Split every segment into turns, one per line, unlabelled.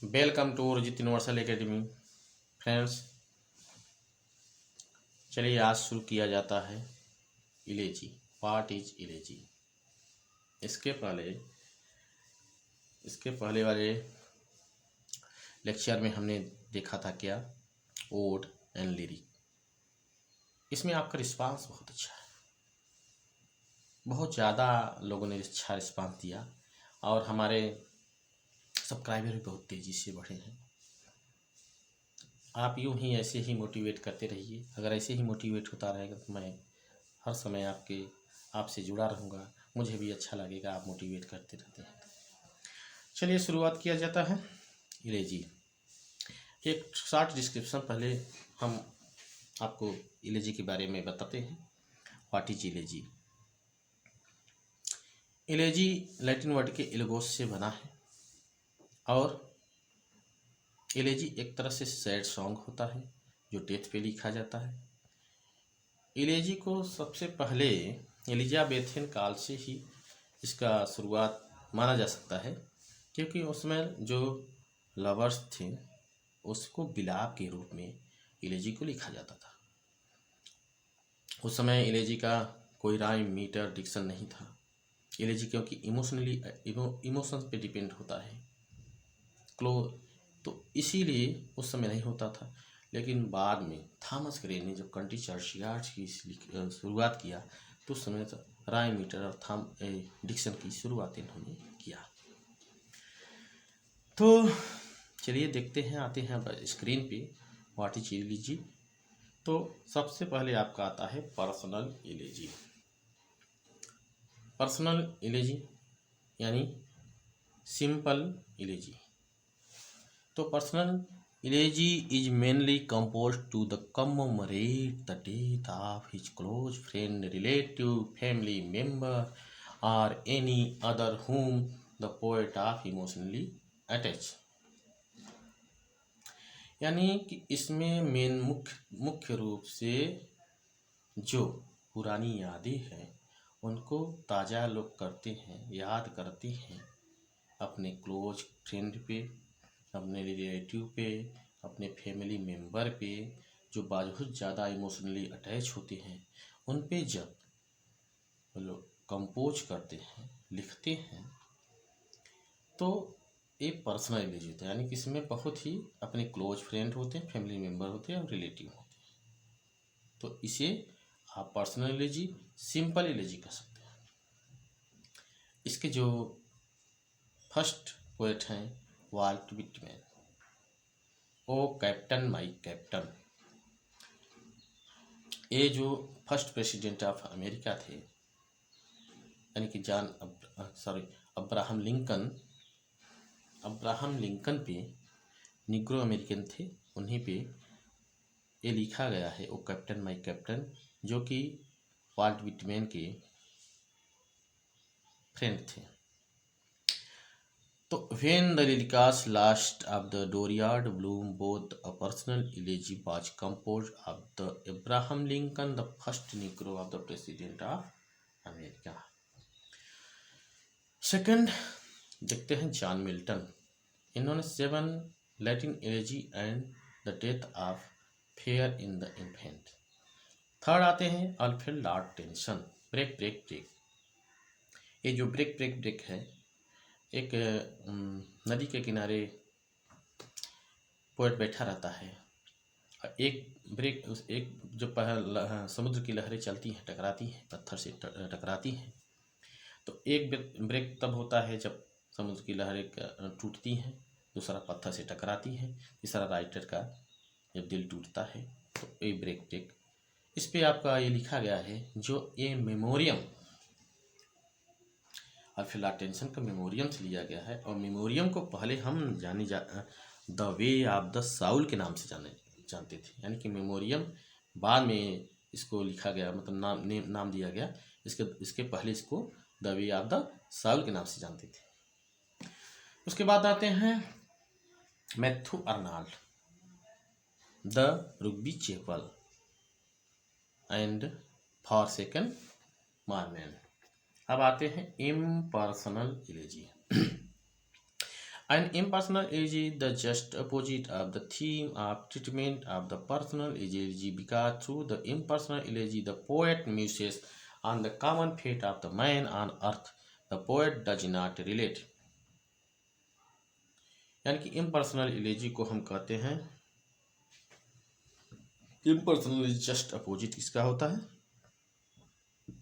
Welcome to Rujit Universal Academy. Friends, चलिए आज शुरू किया जाता है इलेजी। What is इलेजी? इसके पहले वाले लेक्चर में हमने देखा था क्या, ओड एंड लिरिक। इसमें आपका रिस्पांस बहुत अच्छा है, बहुत ज़्यादा लोगों ने अच्छा रिस्पांस दिया और हमारे सब्सक्राइबर भी बहुत तेज़ी से बढ़े हैं। आप यूँ ही ऐसे ही मोटिवेट करते रहिए। अगर ऐसे ही मोटिवेट होता रहेगा तो मैं हर समय आपसे जुड़ा रहूँगा। मुझे भी अच्छा लगेगा, आप मोटिवेट करते रहते हैं। चलिए शुरुआत किया जाता है इलेजी। एक शॉर्ट डिस्क्रिप्शन पहले हम आपको इलेजी के बारे में बताते हैं। What is इलेजी? इलेजी लैटिन वर्ड के इलगोस से बना है और इलेजी एक तरह से सैड सॉन्ग होता है जो डेथ पे लिखा जाता है। इलेजी को सबसे पहले एलिजाबेथियन काल से ही इसका शुरुआत माना जा सकता है, क्योंकि उसमें जो लवर्स थे उसको विलाप के रूप में इलेजी को लिखा जाता था। उस समय इलेजी का कोई राइम मीटर डिक्शन नहीं था। इलेजी क्योंकि इमोशंस पे डिपेंड होता है तो इसीलिए उस समय नहीं होता था। लेकिन बाद में थॉमस ग्रे ने जब कंट्री चर्चयार्ड की शुरुआत किया तो उस समय राइम मीटर और डिक्शन की शुरुआत इन्होंने किया। तो चलिए देखते हैं, आते हैं अब स्क्रीन पे व्हाट इज इलेजी। तो सबसे पहले आपका आता है पर्सनल इलेजी। पर्सनल इलेजी यानी सिंपल इलेजी। तो personal इलेजी is mainly composed to the commemorate the death of his close friend, relative, family member or any other whom the poet of emotionally attached। यानी कि इसमें मुख्य रूप से जो पुरानी यादें हैं उनको ताज़ा लोग करते हैं, याद करते हैं अपने क्लोज फ्रेंड पे, अपने रिलेटिव पे, अपने फैमिली मेम्बर पे जो बहुत ज़्यादा इमोशनली अटैच होते हैं, उन पे जब लोग कंपोज करते हैं, लिखते हैं, तो एक पर्सनल इलेजी होता है। यानी कि इसमें बहुत ही अपने क्लोज फ्रेंड होते हैं, फैमिली मेम्बर होते हैं और रिलेटिव होते हैं। तो इसे आप पर्सनल इलेजी, सिंपल इलेजी कह सकते हैं। इसके जो फर्स्ट पोएट हैं Walt Whitman, O captain my captain. ये जो फर्स्ट प्रेसिडेंट ऑफ अमेरिका थे, यानी कि अब्राहम लिंकन पे निग्रो अमेरिकन थे, उन्हीं पे ये लिखा गया है ओ कैप्टन माई कैप्टन, जो कि वाल्ट विटमैन के फ्रेंड थे। तो when the lyrics last of the dooryard bloom both a personal elegy was composed of the Abraham Lincoln, the first negro of the president of America. Second देखते हैं John Milton. इन्होंने 7 Latin elegy and the death of fair in the infant. Third आते हैं Alfred Lord Tennyson, break break break. ये जो break break break है, एक नदी के किनारे पोएट बैठा रहता है, एक जो समुद्र की लहरें चलती हैं, टकराती हैं, पत्थर से टकराती हैं। तो एक ब्रेक तब होता है जब समुद्र की लहरें टूटती हैं, दूसरा पत्थर से टकराती है, तीसरा राइटर का जब दिल टूटता है, तो ये ब्रेक ब्रेक। इस पे आपका ये लिखा गया है, जो ये मेमोरियम अल्फ्रेड लॉर्ड टेनिसन का मेमोरियम से लिया गया है। और मेमोरियम को पहले हम the way of the soul के नाम से जानते थे। यानी कि मेमोरियम बाद में इसको लिखा गया, मतलब नाम दिया गया। इसके पहले इसको the way of the soul के नाम से जानते थे। उसके बाद आते हैं Matthew Arnold, the Rugby chapel and forsaken merman. अब आते हैं impersonal elegy. An impersonal elegy is the just opposite of the theme of treatment of the personal elegy because through the impersonal elegy the poet muses on the common fate of the man on earth. The poet does not relate. यानी कि impersonal इलेजी को हम कहते हैं, impersonal is just opposite किसका होता है,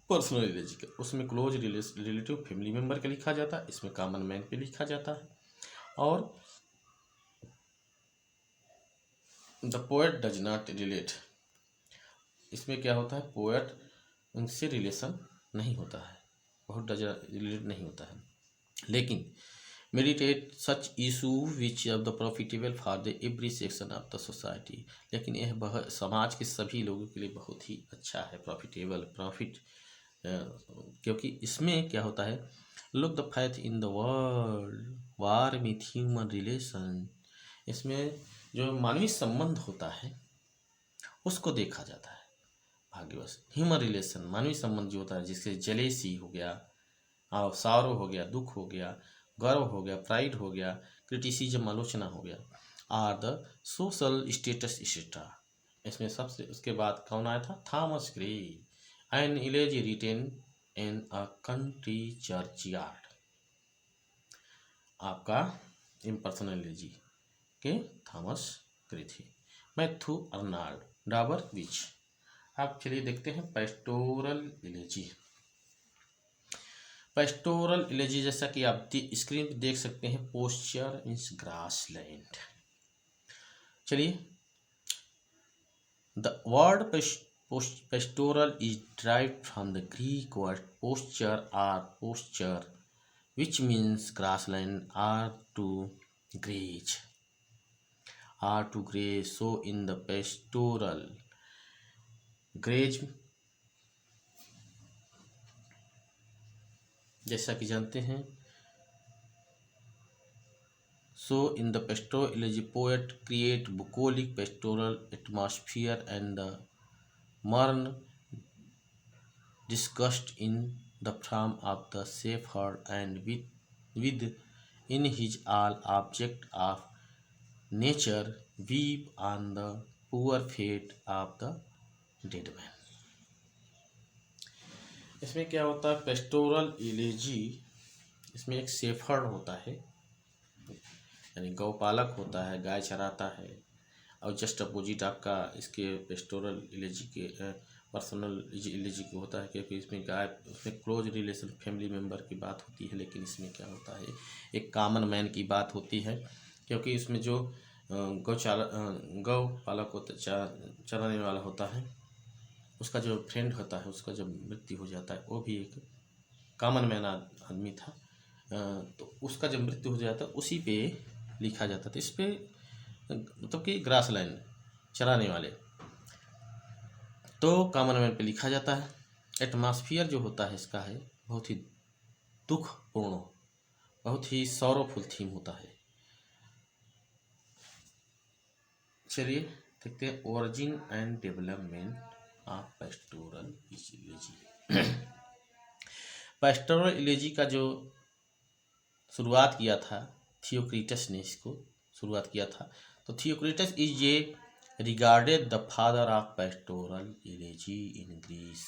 personal इलेजी का। उसमें क्लोज रिलेटिव फैमिली मेंबर का लिखा जाता है, इसमें कॉमन मैन पे लिखा जाता है। और the poet does not relate, इसमें क्या होता है, पोएट उनसे रिलेशन नहीं होता है, बहुत डज रिलेट नहीं होता है, लेकिन meditate such issue which of the profitable for the every section of the society. लेकिन यह समाज के सभी लोगों के लिए बहुत ही अच्छा है, प्रॉफिट, क्योंकि इसमें क्या होता है, look the faith in the world war with human relation, इसमें जो मानवीय संबंध होता है उसको देखा जाता है। भाग्यवश ह्यूमन रिलेशन मानवीय संबंध जो होता है, जिससे जेलेसी हो गया और सारो हो गया, दुख हो गया, गर्व हो गया, प्राइड हो गया, क्रिटिसिज्म आलोचना हो गया, are the social status etcetera. इसमें सबसे उसके बाद कौन आया था, Thomas Gray, an elegy written in a country churchyard. आपका इम्पर्सनल इलेजी के थॉमस ग्रे थे। Matthew Arnold Dover Beach. आप चलिए देखते हैं पेस्टोरल इलेजी। पेस्टोरल इलेजी जैसा कि आप स्क्रीन पर देख सकते हैं, पोस्चर मीन्स ग्रासलैंड। चलिए, the word pastoral is derived from the Greek word posture और posture which means grassland or to graze, so in the pastoral graze, जैसा कि जानते हैं, so in the pastoral elegy poet create bucolic pastoral atmosphere and the mourn disgust in the form of the shepherd and with in his all object of nature weep on the poor fate of the dead man। इसमें क्या होता है, pastoral इलेजी, इसमें एक shepherd होता है, यानी गौपालक होता है, गाय चराता है, और जस्ट अपोजिट आपका इसके पेस्टोरल इलेजी के पर्सनल इलेजी को होता है, क्योंकि इसमें गाय, उसमें क्लोज रिलेशन फैमिली मेम्बर की बात होती है, लेकिन इसमें क्या होता है, एक कॉमन मैन की बात होती है, क्योंकि इसमें जो गौ पालक होता, चराने वाला होता है, उसका जो फ्रेंड होता है, उसका जब मृत्यु हो जाता है, वो भी एक कॉमन मैन आदमी था, तो उसका जब मृत्यु हो जाता है उसी पे लिखा जाता था। इस पे मतलब कि ग्रासलैंड चराने वाले, तो कॉमन मैन पे लिखा जाता है। एटमॉस्फियर जो होता है इसका है बहुत ही दुखपूर्ण, बहुत ही सॉरोफुल थीम होता है। चलिए देखते हैं origin and development of pastoral इलेजी। Pastoral इलेजी का जो शुरुआत किया था थियोक्रिटस ने, इसको शुरुआत किया था, तो Theocritus is a regarded the father of pastoral elegy in Greece.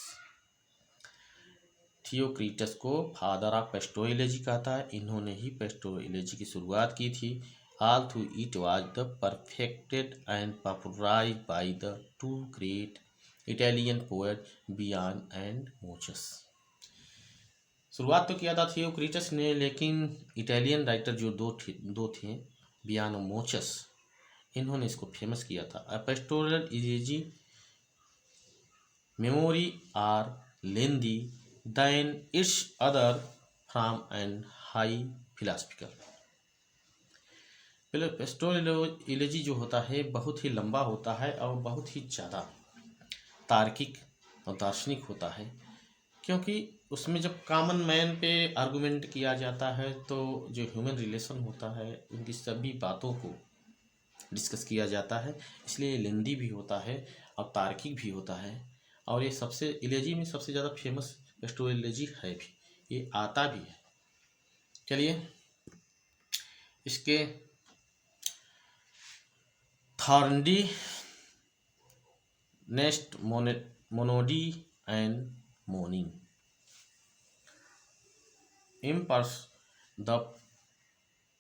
Theocritus को फादर ऑफ पेस्टोरल इलेजी कहता है, इन्होंने ही पेस्टोरल इलेजी की शुरुआत की थी। Although it was the perfected and popularized by the two great Italian poets बियान एंड मोचस। शुरुआत तो किया था थियोक्रिटस ने, लेकिन इटालियन राइटर जो दो थे बियान और मोचस, इन्होंने इसको फेमस किया था। A pastoral elegy memory are lengthy then its other from and high philosophical. पहले पेस्टोरल इलेजी जो होता है बहुत ही लंबा होता है और बहुत ही ज़्यादा तार्किक और दार्शनिक होता है, क्योंकि उसमें जब कॉमन मैन पे आर्गुमेंट किया जाता है तो जो ह्यूमन रिलेशन होता है उनकी सभी बातों को डिस्कस किया जाता है, इसलिए लेंदी भी होता है और तार्किक भी होता है। और ये सबसे इलेजी में सबसे ज़्यादा फेमस पेस्टोरल इलेजी है भी, ये आता भी है। चलिए, इसके threnody, nest, monody and mourning. The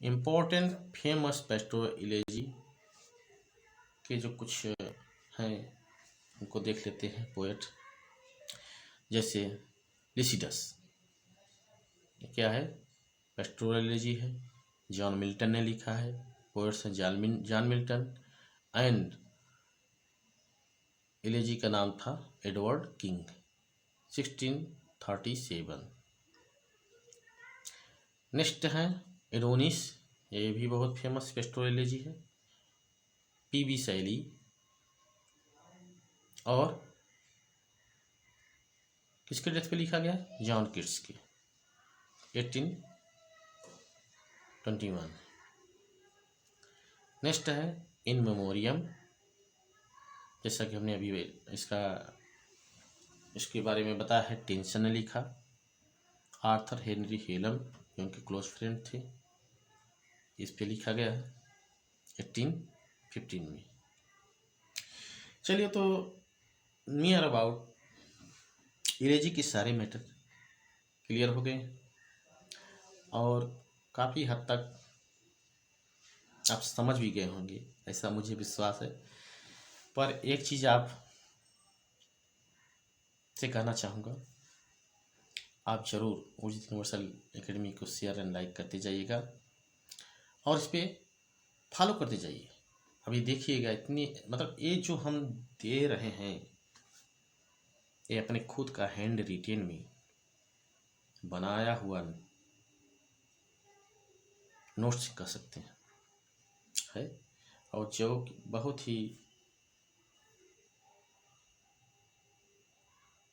important famous pastoral elegy के जो कुछ हैं उनको देख लेते हैं पोएट। जैसे लिसिडस, क्या है? पेस्टोरल इलेजी है, जॉन मिल्टन ने लिखा है। पोएट्स हैं जॉन मिल्टन। एंड इलेजी का नाम था एडवर्ड किंग, 1637। नेक्स्ट है एडोनिस, ये भी बहुत फेमस पेस्टोरल इलेजी है। पीबी शैली और किसके डेथ पे लिखा गया है? जॉन किट्स के, 1821। नेक्स्ट है इन मेमोरियम, जैसा कि हमने अभी इसके बारे में बताया है। टेंसन ने लिखा। आर्थर हेनरी हेलम, जो उनके क्लोज फ्रेंड थे, इस पे लिखा गया है 1815 में। चलिए, तो नियर अबाउट इलेजी के सारे मैटर क्लियर हो गए और काफ़ी हद तक आप समझ भी गए होंगे, ऐसा मुझे विश्वास है। पर एक चीज़ आप से कहना चाहूँगा, आप ज़रूर उजित यूनिवर्सल एकेडमी को शेयर एंड लाइक करते जाइएगा और इस पर फॉलो करते जाइए। अभी देखिएगा, इतनी मतलब ये जो हम दे रहे हैं, ये अपने खुद का हैंड रिटेन में बनाया हुआ नोट्स कह सकते हैं है, और जो बहुत ही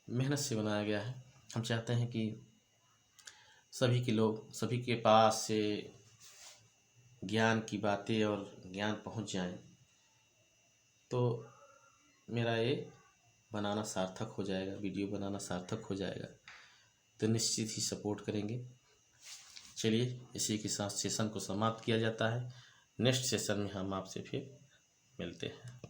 मेहनत से बनाया गया है। हम चाहते हैं कि सभी के पास से ज्ञान की बातें और ज्ञान पहुंच जाए, तो मेरा ये बनाना सार्थक हो जाएगा, वीडियो बनाना सार्थक हो जाएगा। तो निश्चित ही सपोर्ट करेंगे। चलिए, इसी के साथ सेशन को समाप्त किया जाता है। नेक्स्ट सेशन में हम आपसे फिर मिलते हैं।